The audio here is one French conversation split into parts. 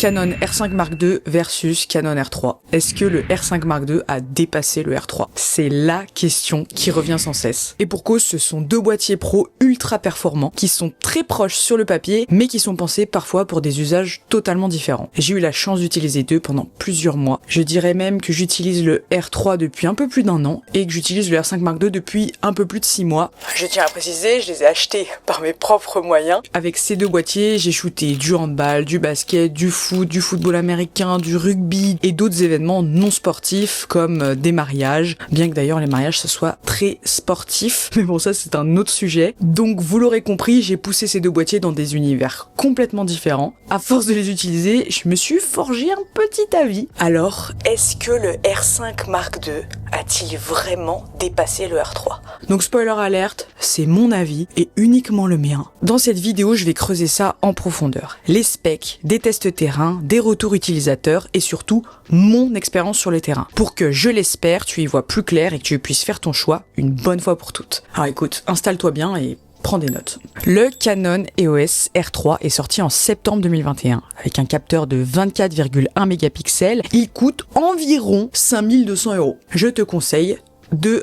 Canon R5 Mark II versus Canon R3. Est-ce que le R5 Mark II a dépassé le R3? C'est la question qui revient sans cesse. Et pour cause, ce sont deux boîtiers pro ultra performants qui sont très proches sur le papier, mais qui sont pensés parfois pour des usages totalement différents. J'ai eu la chance d'utiliser deux pendant plusieurs mois. Je dirais même que j'utilise le R3 depuis un peu plus d'1 an et que j'utilise le R5 Mark II depuis un peu plus de 6 mois. Je tiens à préciser, je les ai achetés par mes propres moyens. Avec ces deux boîtiers, j'ai shooté du handball, du basket, du foot, du football américain, du rugby et d'autres événements non sportifs comme des mariages, bien que d'ailleurs les mariages ce soit très sportif, mais bon ça c'est un autre sujet. Donc vous l'aurez compris, j'ai poussé ces deux boîtiers dans des univers complètement différents. À force de les utiliser, je me suis forgé un petit avis. Alors, est-ce que le R5 Mark II a-t-il vraiment dépassé le R3? Donc spoiler alerte, c'est mon avis et uniquement le mien. Dans cette vidéo, je vais creuser ça en profondeur. Les specs, des tests terrain, des retours utilisateurs et surtout mon expérience sur le terrain. Pour que, je l'espère, tu y vois plus clair et que tu puisses faire ton choix une bonne fois pour toutes. Alors écoute, installe-toi bien et prends des notes. Le Canon EOS R3 est sorti en septembre 2021 avec un capteur de 24,1 mégapixels. Il coûte environ 5200 €. Je te conseille de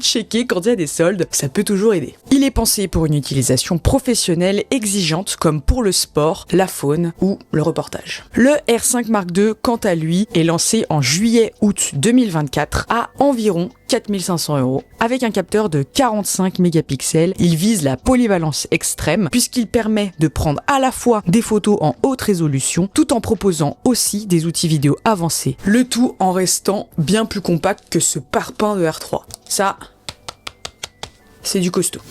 checker quand il y a des soldes, ça peut toujours aider. Il est pensé pour une utilisation professionnelle exigeante comme pour le sport, la faune ou le reportage. Le R5 Mark II, quant à lui, est lancé en juillet-août 2024 à environ 4500 € avec un capteur de 45 mégapixels. Il vise la polyvalence extrême puisqu'il permet de prendre à la fois des photos en haute résolution tout en proposant aussi des outils vidéo avancés. Le tout en restant bien plus compact que ce parpaing de R3. Ça, c'est du costaud.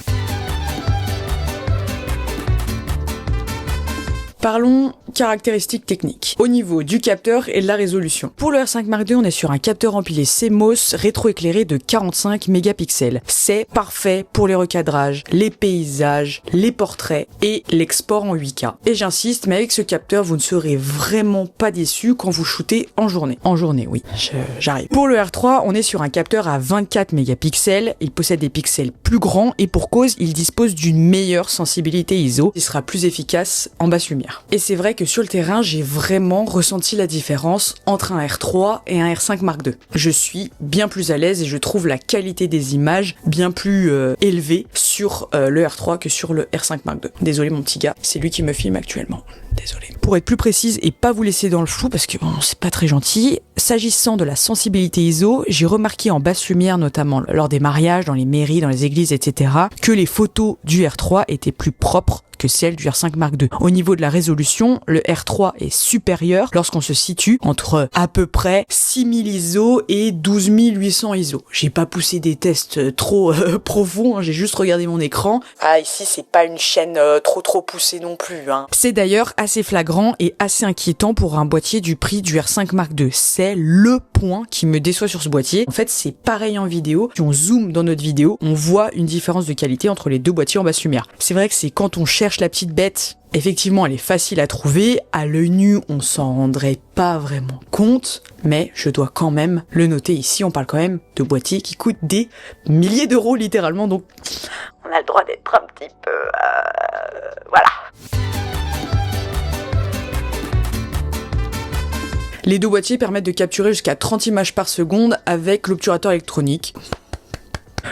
Parlons caractéristiques techniques. Au niveau du capteur et de la résolution. Pour le R5 Mark II, on est sur un capteur empilé CMOS rétroéclairé de 45 mégapixels. C'est parfait pour les recadrages, les paysages, les portraits et l'export en 8K. Et j'insiste, mais avec ce capteur, vous ne serez vraiment pas déçus quand vous shootez en journée. En journée, oui, j'arrive. Pour le R3, on est sur un capteur à 24 mégapixels. Il possède des pixels plus grands et pour cause, il dispose d'une meilleure sensibilité ISO. Il sera plus efficace en basse lumière. Et c'est vrai que sur le terrain, j'ai vraiment ressenti la différence entre un R3 et un R5 Mark II. Je suis bien plus à l'aise et je trouve la qualité des images bien plus élevée sur le R3 que sur le R5 Mark II. Désolé mon petit gars, c'est lui qui me filme actuellement. Désolé. Pour être plus précise et pas vous laisser dans le flou parce que bon, c'est pas très gentil, s'agissant de la sensibilité ISO, j'ai remarqué en basse lumière, notamment lors des mariages, dans les mairies, dans les églises, etc., que les photos du R3 étaient plus propres que celles du R5 Mark II. Au niveau de la résolution, le R3 est supérieur lorsqu'on se situe entre à peu près 6000 ISO et 12800 ISO. J'ai pas poussé des tests trop profonds, hein, j'ai juste regardé mon écran. Ah, ici c'est pas une chaîne trop poussée non plus. Hein. C'est d'ailleurs assez flagrant et assez inquiétant pour un boîtier du prix du R5 Mark II. C'est le point qui me déçoit sur ce boîtier. En fait, c'est pareil en vidéo. Si on zoome dans notre vidéo, on voit une différence de qualité entre les deux boîtiers en basse lumière. C'est vrai que c'est quand on cherche la petite bête, effectivement elle est facile à trouver, à l'œil nu on s'en rendrait pas vraiment compte, mais je dois quand même le noter ici, on parle quand même de boîtiers qui coûtent des milliers d'euros littéralement, donc on a le droit d'être un petit peu... voilà. Les deux boîtiers permettent de capturer jusqu'à 30 images par seconde avec l'obturateur électronique.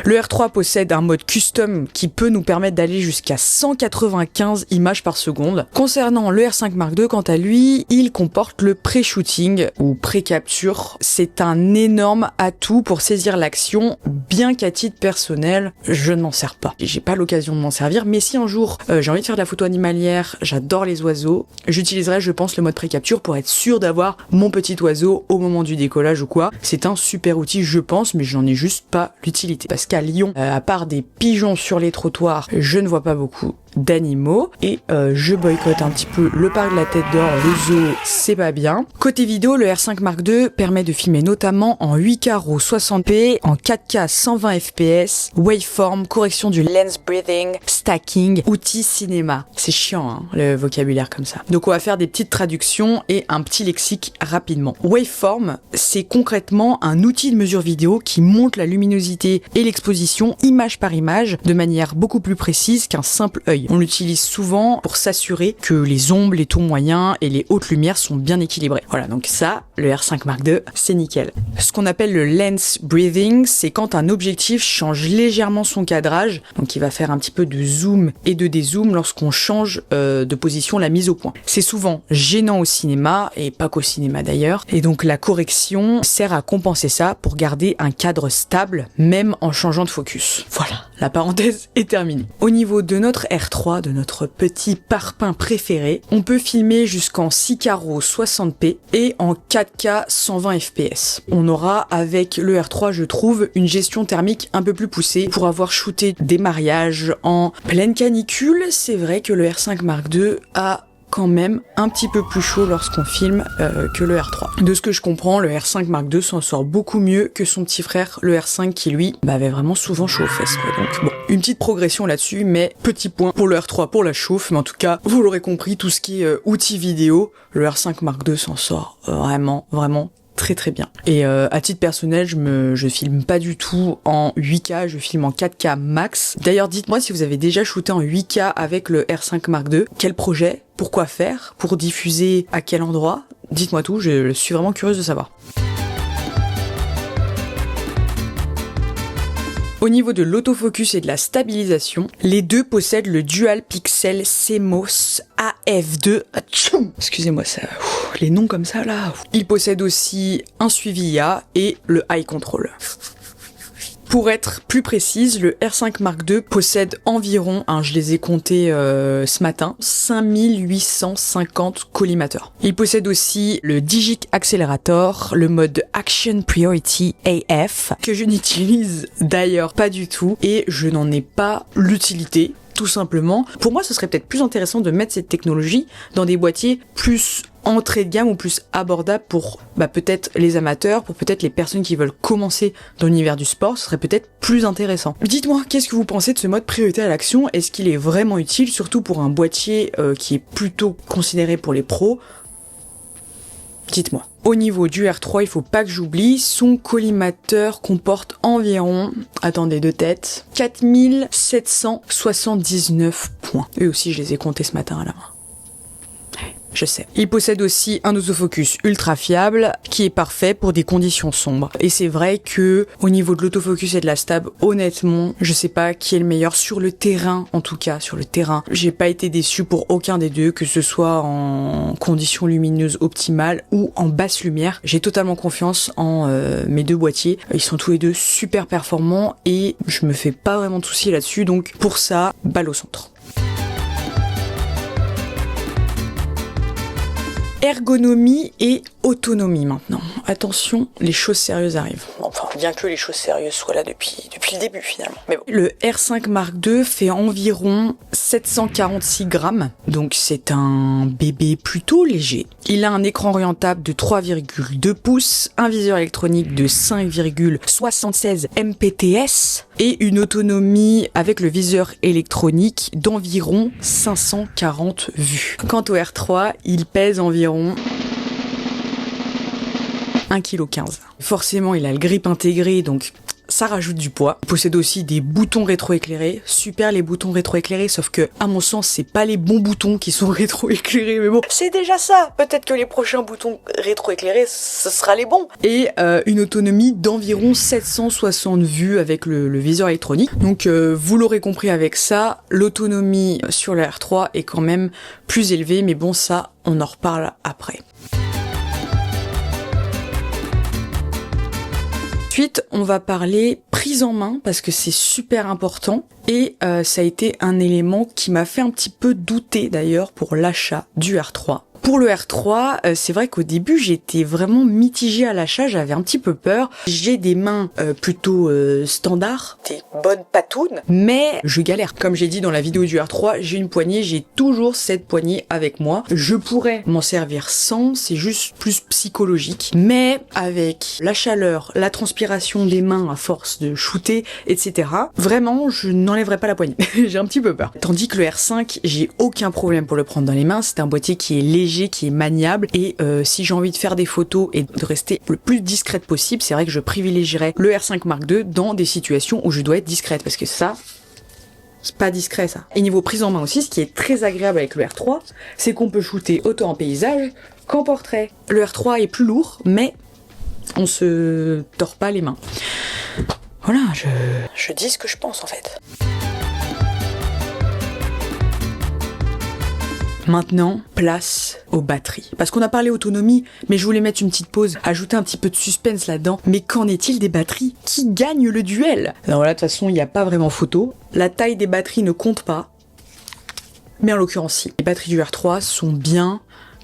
Le R3 possède un mode custom qui peut nous permettre d'aller jusqu'à 195 images par seconde. Concernant le R5 Mark II, quant à lui, il comporte le pré-shooting ou pré-capture. C'est un énorme atout pour saisir l'action, bien qu'à titre personnel, je ne m'en sers pas. J'ai pas l'occasion de m'en servir, mais si un jour j'ai envie de faire de la photo animalière, j'adore les oiseaux, j'utiliserai, je pense, le mode pré-capture pour être sûr d'avoir mon petit oiseau au moment du décollage ou quoi. C'est un super outil, je pense, mais je n'en ai juste pas l'utilité. Parce qu'à Lyon, à part des pigeons sur les trottoirs, je ne vois pas beaucoup d'animaux et je boycotte un petit peu le parc de la Tête d'Or, le zoo, c'est pas bien. Côté vidéo, le R5 Mark II permet de filmer notamment en 8K RAW 60p, en 4K 120 fps, waveform, correction du lens breathing, stacking, outils cinéma. C'est chiant hein, le vocabulaire comme ça. Donc on va faire des petites traductions et un petit lexique rapidement. Waveform, c'est concrètement un outil de mesure vidéo qui monte la luminosité et l'exposition image par image de manière beaucoup plus précise qu'un simple œil. l'œil. On l'utilise souvent pour s'assurer que les ombres, les tons moyens et les hautes lumières sont bien équilibrés. Voilà, donc ça, le R5 Mark II, c'est nickel. Ce qu'on appelle le lens breathing, c'est quand un objectif change légèrement son cadrage, donc il va faire un petit peu de zoom et de dézoom lorsqu'on change de position la mise au point. C'est souvent gênant au cinéma, et pas qu'au cinéma d'ailleurs, et donc la correction sert à compenser ça pour garder un cadre stable, même en changeant de focus. Voilà, la parenthèse est terminée. Au niveau de notre R3, de notre petit parpaing préféré, on peut filmer jusqu'en 6K RAW 60p et en 4K 120 fps. On aura avec le R3, je trouve, une gestion thermique un peu plus poussée pour avoir shooté des mariages en pleine canicule. C'est vrai que le R5 Mark II a quand même un petit peu plus chaud lorsqu'on filme que le R3. De ce que je comprends, le R5 Mark II s'en sort beaucoup mieux que son petit frère, le R5, qui lui avait vraiment souvent chaud aux fesses, quoi. Donc bon, une petite progression là-dessus, mais petit point pour le R3 pour la chauffe, mais en tout cas, vous l'aurez compris, tout ce qui est outils vidéo, le R5 Mark II s'en sort vraiment très très bien. Et à titre personnel, je filme pas du tout en 8K, je filme en 4K max. D'ailleurs, dites-moi si vous avez déjà shooté en 8K avec le R5 Mark II. Quel projet? Pourquoi faire? Pour diffuser à quel endroit? Dites-moi tout, je suis vraiment curieuse de savoir. Au niveau de l'autofocus et de la stabilisation, les deux possèdent le Dual Pixel CMOS AF2. Excusez-moi, ça, les noms comme ça là. Ils possèdent aussi un suivi IA et le Eye Control. Pour être plus précise, le R5 Mark II possède environ, je les ai comptés ce matin, 5850 collimateurs. Il possède aussi le Digic Accelerator, le mode Action Priority AF, que je n'utilise d'ailleurs pas du tout, et je n'en ai pas l'utilité. Tout simplement, pour moi ce serait peut-être plus intéressant de mettre cette technologie dans des boîtiers plus entrée de gamme ou plus abordables pour peut-être les amateurs, pour peut-être les personnes qui veulent commencer dans l'univers du sport, ce serait peut-être plus intéressant. Dites-moi, qu'est-ce que vous pensez de ce mode priorité à l'action? Est-ce qu'il est vraiment utile, surtout pour un boîtier qui est plutôt considéré pour les pros? Dites-moi. Au niveau du R3, il faut pas que j'oublie, son collimateur comporte environ, attendez de tête, 4779 points. Eux aussi, je les ai comptés ce matin à la main. Je sais. Il possède aussi un autofocus ultra fiable qui est parfait pour des conditions sombres. Et c'est vrai que au niveau de l'autofocus et de la stab, honnêtement, je sais pas qui est le meilleur sur le terrain. En tout cas, sur le terrain, j'ai pas été déçu pour aucun des deux, que ce soit en conditions lumineuses optimales ou en basse lumière. J'ai totalement confiance en mes deux boîtiers. Ils sont tous les deux super performants et je me fais pas vraiment de soucis là-dessus. Donc pour ça, balle au centre. Ergonomie et autonomie maintenant. Attention, les choses sérieuses arrivent. Enfin, bien que les choses sérieuses soient là depuis le début finalement. Mais bon. Le R5 Mark II fait environ 746 grammes, donc c'est un bébé plutôt léger. Il a un écran orientable de 3,2 pouces, un viseur électronique de 5,76 mpts et une autonomie avec le viseur électronique d'environ 540 vues. Quant au R3, il pèse environ 1,15 kg. Forcément, il a le grip intégré, donc ça rajoute du poids. Il possède aussi des boutons rétroéclairés. Super les boutons rétroéclairés, sauf que, à mon sens, c'est pas les bons boutons qui sont rétroéclairés, mais bon, c'est déjà ça. Peut-être que les prochains boutons rétroéclairés, ce sera les bons. Et une autonomie d'environ 760 vues avec le viseur électronique. Donc, vous l'aurez compris avec ça, l'autonomie sur le R3 est quand même plus élevée, mais bon, ça, on en reparle après. Ensuite, on va parler prise en main parce que c'est super important et ça a été un élément qui m'a fait un petit peu douter d'ailleurs pour l'achat du R3. Pour le R3, c'est vrai qu'au début, j'étais vraiment mitigée à l'achat, j'avais un petit peu peur. J'ai des mains plutôt standards, des bonnes patounes, mais je galère. Comme j'ai dit dans la vidéo du R3, j'ai une poignée, j'ai toujours cette poignée avec moi. Je pourrais m'en servir sans, c'est juste plus psychologique. Mais avec la chaleur, la transpiration des mains à force de shooter, etc., vraiment, je n'enlèverai pas la poignée. J'ai un petit peu peur. Tandis que le R5, j'ai aucun problème pour le prendre dans les mains. C'est un boîtier qui est léger, qui est maniable et si j'ai envie de faire des photos et de rester le plus discrète possible, c'est vrai que je privilégierais le R5 Mark II dans des situations où je dois être discrète parce que ça, C'est pas discret ça. Et niveau prise en main aussi, ce qui est très agréable avec le R3, c'est qu'on peut shooter autant en paysage qu'en portrait. Le R3 est plus lourd, mais on se tord pas les mains. Voilà, je dis ce que je pense en fait. Maintenant, place aux batteries. Parce qu'on a parlé autonomie, mais je voulais mettre une petite pause, ajouter un petit peu de suspense là-dedans. Mais qu'en est-il des batteries? Qui gagne le duel? Alors là, de toute façon, il n'y a pas vraiment photo. La taille des batteries ne compte pas. Mais en l'occurrence, si. Les batteries du R3 sont bien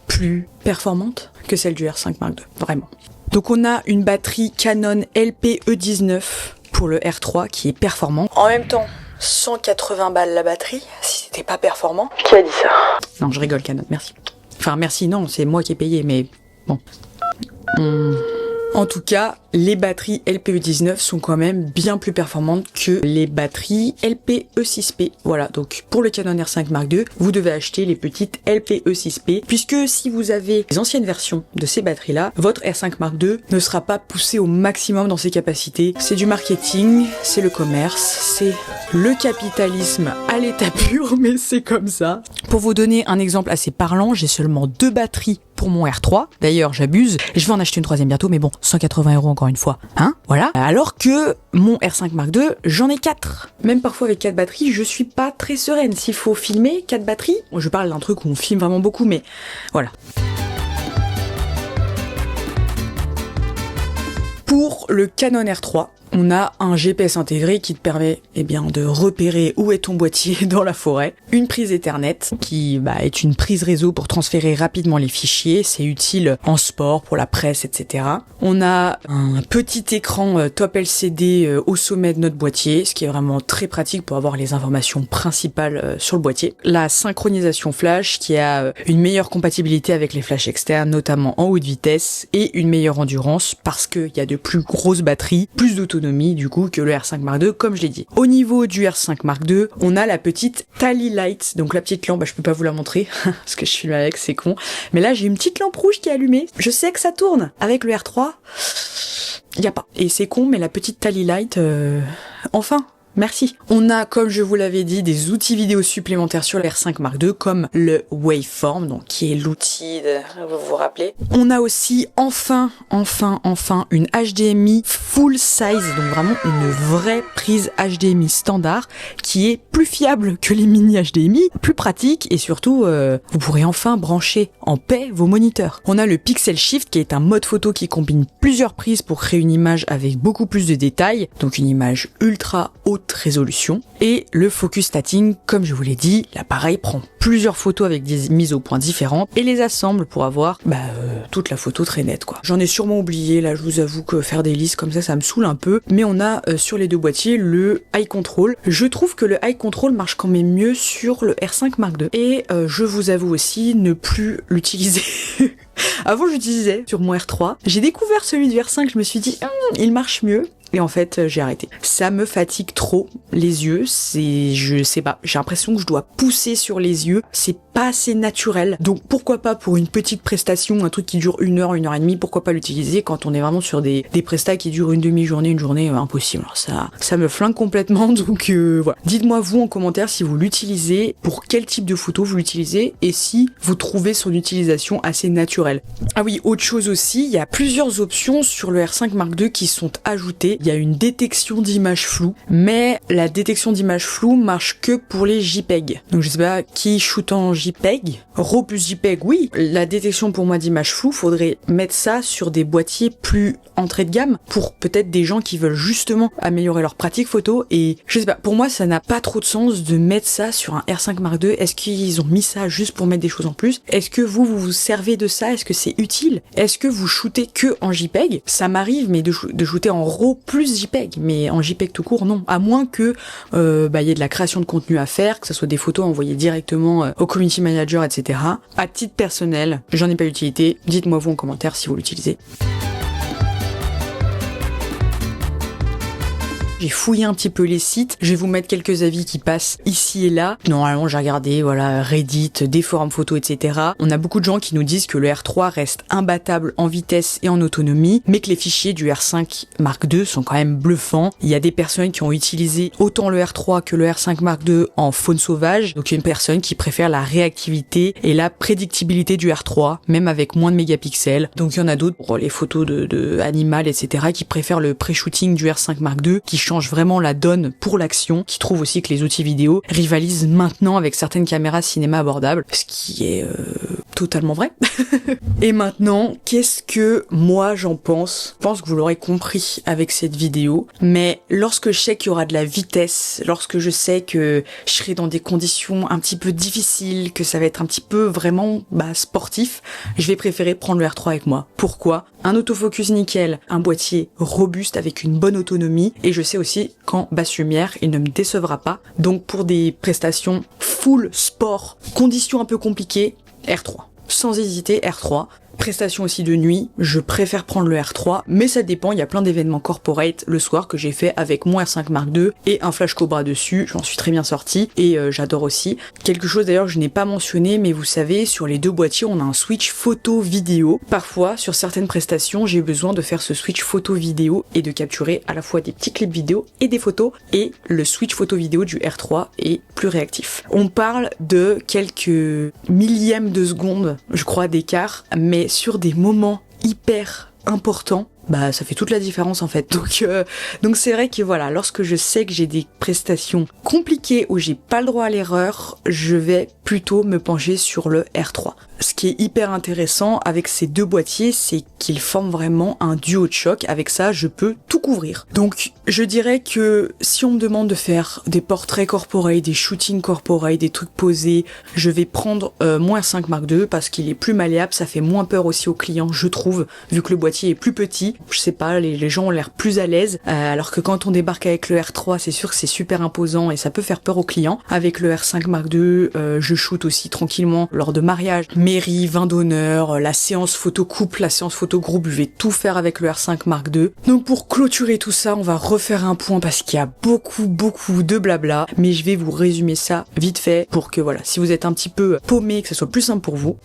plus performantes que celles du R5 Mark II. Vraiment. Donc on a une batterie Canon LPE19 pour le R3 qui est performant. En même temps, 180 balles la batterie, si c'était pas performant. Qui a dit ça? Non, je rigole Canon, merci. Enfin merci, non, c'est moi qui ai payé, mais bon. En tout cas, les batteries LPE19 sont quand même bien plus performantes que les batteries LPE6P. Voilà, donc pour le Canon R5 Mark II, vous devez acheter les petites LPE6P, puisque si vous avez les anciennes versions de ces batteries-là, votre R5 Mark II ne sera pas poussé au maximum dans ses capacités. C'est du marketing, c'est le commerce, c'est le capitalisme à l'état pur, mais c'est comme ça. Pour vous donner un exemple assez parlant, j'ai seulement 2 batteries pour mon R3. D'ailleurs, j'abuse. Je vais en acheter une troisième bientôt, mais bon, 180 € encore une fois. Hein? Voilà. Alors que mon R5 Mark II, j'en ai 4. Même parfois avec 4 batteries, je suis pas très sereine. S'il faut filmer 4 batteries, je parle d'un truc où on filme vraiment beaucoup, mais voilà. Pour le Canon R3, on a un GPS intégré qui te permet de repérer où est ton boîtier dans la forêt. Une prise Ethernet qui est une prise réseau pour transférer rapidement les fichiers. C'est utile en sport, pour la presse, etc. On a un petit écran top LCD au sommet de notre boîtier, ce qui est vraiment très pratique pour avoir les informations principales sur le boîtier. La synchronisation flash qui a une meilleure compatibilité avec les flashs externes, notamment en haute vitesse, et une meilleure endurance parce qu'il y a de plus grosses batteries, plus d'autonomie du coup que le R5 Mark II, comme je l'ai dit. Au niveau du R5 Mark II, on a la petite Tally Light, donc la petite lampe, je peux pas vous la montrer parce que je filme avec, c'est con. Mais là, j'ai une petite lampe rouge qui est allumée. Je sais que ça tourne. Avec le R3, y a pas. Et c'est con, mais la petite Tally Light, enfin. Merci. On a, comme je vous l'avais dit, des outils vidéo supplémentaires sur le R5 Mark II, comme le Waveform, donc qui est l'outil vous vous rappelez. On a aussi enfin une HDMI full size, donc vraiment une vraie prise HDMI standard, qui est plus fiable que les mini HDMI, plus pratique, et surtout, vous pourrez enfin brancher en paix vos moniteurs. On a le Pixel Shift, qui est un mode photo qui combine plusieurs prises pour créer une image avec beaucoup plus de détails, donc une image ultra haute résolution, et le focus stacking, comme je vous l'ai dit, l'appareil prend plusieurs photos avec des mises au point différentes et les assemble pour avoir toute la photo très nette quoi. J'en ai sûrement oublié, là je vous avoue que faire des listes comme ça me saoule un peu, mais on a sur les deux boîtiers le Eye Control. Je trouve que le Eye Control marche quand même mieux sur le R5 Mark II, et je vous avoue aussi ne plus l'utiliser. Avant j'utilisais sur mon R3, j'ai découvert celui du R5, je me suis dit il marche mieux. Et en fait, j'ai arrêté. Ça me fatigue trop les yeux, je sais pas, j'ai l'impression que je dois pousser sur les yeux, c'est pas assez naturel. Donc pourquoi pas pour une petite prestation, un truc qui dure 1 heure, 1 heure et demie, pourquoi pas l'utiliser quand on est vraiment sur des prestats qui durent une demi-journée, une journée, impossible. Alors ça me flingue complètement, donc voilà. Dites-moi vous en commentaire si vous l'utilisez, pour quel type de photo vous l'utilisez, et si vous trouvez son utilisation assez naturelle. Ah oui, autre chose aussi, il y a plusieurs options sur le R5 Mark II qui sont ajoutées. Il y a une détection d'images floues, mais la détection d'images floues marche que pour les JPEG. Donc je sais pas qui shoot en JPEG. RAW plus JPEG, oui. La détection pour moi d'images floues, faudrait mettre ça sur des boîtiers plus entrée de gamme pour peut-être des gens qui veulent justement améliorer leur pratique photo. Et je sais pas, pour moi ça n'a pas trop de sens de mettre ça sur un R5 Mark II. Est-ce qu'ils ont mis ça juste pour mettre des choses en plus? Est-ce que vous servez de ça? Est-ce que c'est utile? Est-ce que vous shootez que en JPEG? Ça m'arrive, mais de shooter en RAW plus JPEG, mais en JPEG tout court, non. À moins que y ait de la création de contenu à faire, que ce soit des photos envoyées directement au community manager, etc. À titre personnel, j'en ai pas l'utilité. Dites-moi vous en commentaire si vous l'utilisez. J'ai fouillé un petit peu les sites, je vais vous mettre quelques avis qui passent ici et là. Normalement, j'ai regardé, voilà, Reddit, des forums photos, etc. On a beaucoup de gens qui nous disent que le R3 reste imbattable en vitesse et en autonomie, mais que les fichiers du R5 Mark II sont quand même bluffants. Il y a des personnes qui ont utilisé autant le R3 que le R5 Mark II en faune sauvage, donc il y a une personne qui préfère la réactivité et la prédictibilité du R3, même avec moins de mégapixels. Donc il y en a d'autres pour les photos de animal, etc., qui préfèrent le pré-shooting du R5 Mark II, qui change vraiment la donne pour l'action, qui trouve aussi que les outils vidéo rivalisent maintenant avec certaines caméras cinéma abordables, ce qui est totalement vrai. Et maintenant, qu'est-ce que moi j'en pense ? Je pense que vous l'aurez compris avec cette vidéo, mais lorsque je sais qu'il y aura de la vitesse, lorsque je sais que je serai dans des conditions un petit peu difficiles, que ça va être un petit peu vraiment sportif, je vais préférer prendre le R3 avec moi. Pourquoi ? Un autofocus nickel, un boîtier robuste avec une bonne autonomie, et je sais aussi qu'en basse lumière, il ne me décevra pas. Donc pour des prestations full sport, conditions un peu compliquées, R3. Sans hésiter, R3. Prestation aussi de nuit, je préfère prendre le R3, mais ça dépend, il y a plein d'événements corporate le soir que j'ai fait avec mon R5 Mark II et un flash Cobra dessus, j'en suis très bien sorti et j'adore aussi. Quelque chose d'ailleurs que je n'ai pas mentionné, mais vous savez, sur les deux boîtiers, on a un switch photo-vidéo. Parfois, sur certaines prestations, j'ai besoin de faire ce switch photo-vidéo et de capturer à la fois des petits clips vidéo et des photos, et le switch photo-vidéo du R3 est plus réactif. On parle de quelques millièmes de seconde, je crois, d'écart, mais sur des moments hyper importants, ça fait toute la différence en fait. Donc c'est vrai que voilà, lorsque je sais que j'ai des prestations compliquées où j'ai pas le droit à l'erreur, je vais plutôt me pencher sur le R3. Ce qui est hyper intéressant avec ces deux boîtiers, c'est qu'ils forment vraiment un duo de choc. Avec ça, je peux tout couvrir. Donc, je dirais que si on me demande de faire des portraits corporate, des shootings corporate, des trucs posés, je vais prendre mon R5 Mark II parce qu'il est plus malléable, ça fait moins peur aussi aux clients, je trouve, vu que le boîtier est plus petit. Je sais pas, les gens ont l'air plus à l'aise, alors que quand on débarque avec le R3, c'est sûr que c'est super imposant et ça peut faire peur aux clients. Avec le R5 Mark II, je shoot aussi tranquillement lors de mariage, mairie, vin d'honneur, la séance photo couple, la séance photo groupe, je vais tout faire avec le R5 Mark II. Donc pour clôturer tout ça, on va refaire un point parce qu'il y a beaucoup de blabla, mais je vais vous résumer ça vite fait pour que voilà, si vous êtes un petit peu paumé, que ce soit plus simple pour vous.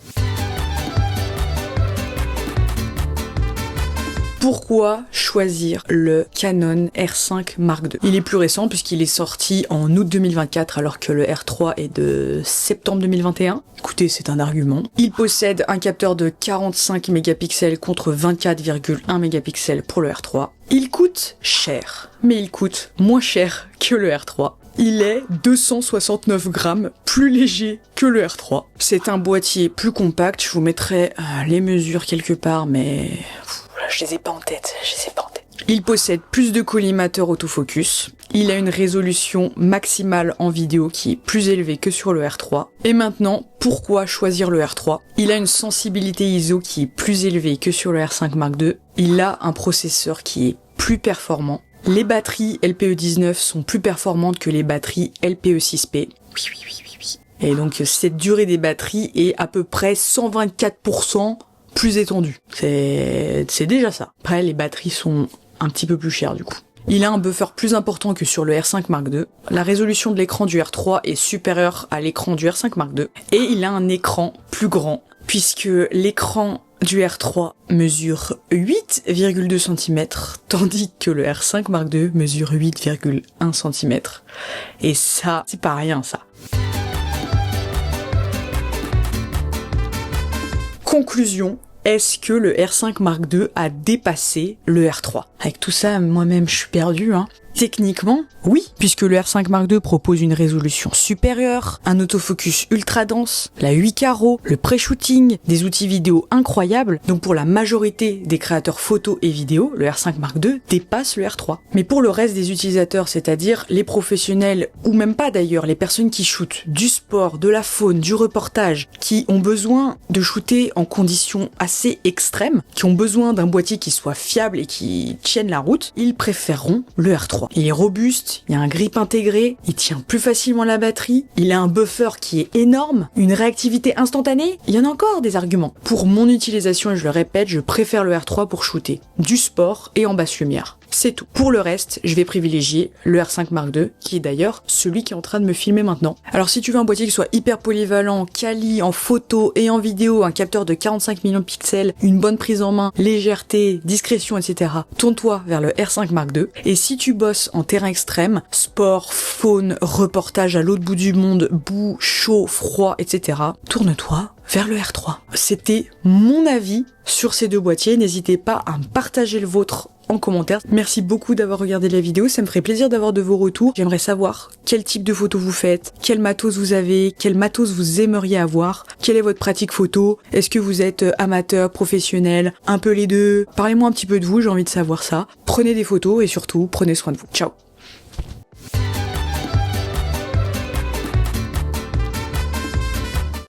Pourquoi choisir le Canon R5 Mark II ? Il est plus récent puisqu'il est sorti en août 2024 alors que le R3 est de septembre 2021. Écoutez, c'est un argument. Il possède un capteur de 45 mégapixels contre 24,1 mégapixels pour le R3. Il coûte cher, mais il coûte moins cher que le R3. Il est 269 grammes plus léger que le R3. C'est un boîtier plus compact, je vous mettrai les mesures quelque part, mais je les ai pas en tête. Il possède plus de collimateurs autofocus. Il a une résolution maximale en vidéo qui est plus élevée que sur le R3. Et maintenant, pourquoi choisir le R3 ? Il a une sensibilité ISO qui est plus élevée que sur le R5 Mark II. Il a un processeur qui est plus performant. Les batteries LPE19 sont plus performantes que les batteries LPE6P. Oui. Et donc cette durée des batteries est à peu près 124% plus étendue. C'est déjà ça. Après, les batteries sont un petit peu plus chères du coup. Il a un buffer plus important que sur le R5 Mark II. La résolution de l'écran du R3 est supérieure à l'écran du R5 Mark II. Et il a un écran plus grand, puisque l'écran du R3 mesure 8,2 cm, tandis que le R5 Mark II mesure 8,1 cm. Et ça, c'est pas rien ça. Conclusion, est-ce que le R5 Mark II a dépassé le R3 ? Avec tout ça, moi-même, je suis perdu, Techniquement, oui, puisque le R5 Mark II propose une résolution supérieure, un autofocus ultra dense, la 8 carreaux, le pré-shooting, des outils vidéo incroyables. Donc pour la majorité des créateurs photo et vidéo, le R5 Mark II dépasse le R3. Mais pour le reste des utilisateurs, c'est-à-dire les professionnels, ou même pas d'ailleurs, les personnes qui shootent du sport, de la faune, du reportage, qui ont besoin de shooter en conditions assez extrêmes, qui ont besoin d'un boîtier qui soit fiable et qui tienne la route, ils préféreront le R3. Il est robuste, il y a un grip intégré, il tient plus facilement la batterie, il a un buffer qui est énorme, une réactivité instantanée, il y en a encore des arguments. Pour mon utilisation, et je le répète, je préfère le R3 pour shooter du sport et en basse lumière. C'est tout. Pour le reste, je vais privilégier le R5 Mark II, qui est d'ailleurs celui qui est en train de me filmer maintenant. Alors si tu veux un boîtier qui soit hyper polyvalent, quali en photo et en vidéo, un capteur de 45 millions de pixels, une bonne prise en main, légèreté, discrétion, etc., tourne-toi vers le R5 Mark II. Et si tu bosses en terrain extrême, sport, faune, reportage à l'autre bout du monde, boue, chaud, froid, etc., tourne-toi vers le R3. C'était mon avis sur ces deux boîtiers. N'hésitez pas à me partager le vôtre en commentaire. Merci beaucoup d'avoir regardé la vidéo, ça me ferait plaisir d'avoir de vos retours. J'aimerais savoir quel type de photos vous faites, quel matos vous avez, quel matos vous aimeriez avoir, quelle est votre pratique photo, est-ce que vous êtes amateur, professionnel, un peu les deux. Parlez-moi un petit peu de vous, j'ai envie de savoir ça. Prenez des photos et surtout, prenez soin de vous. Ciao.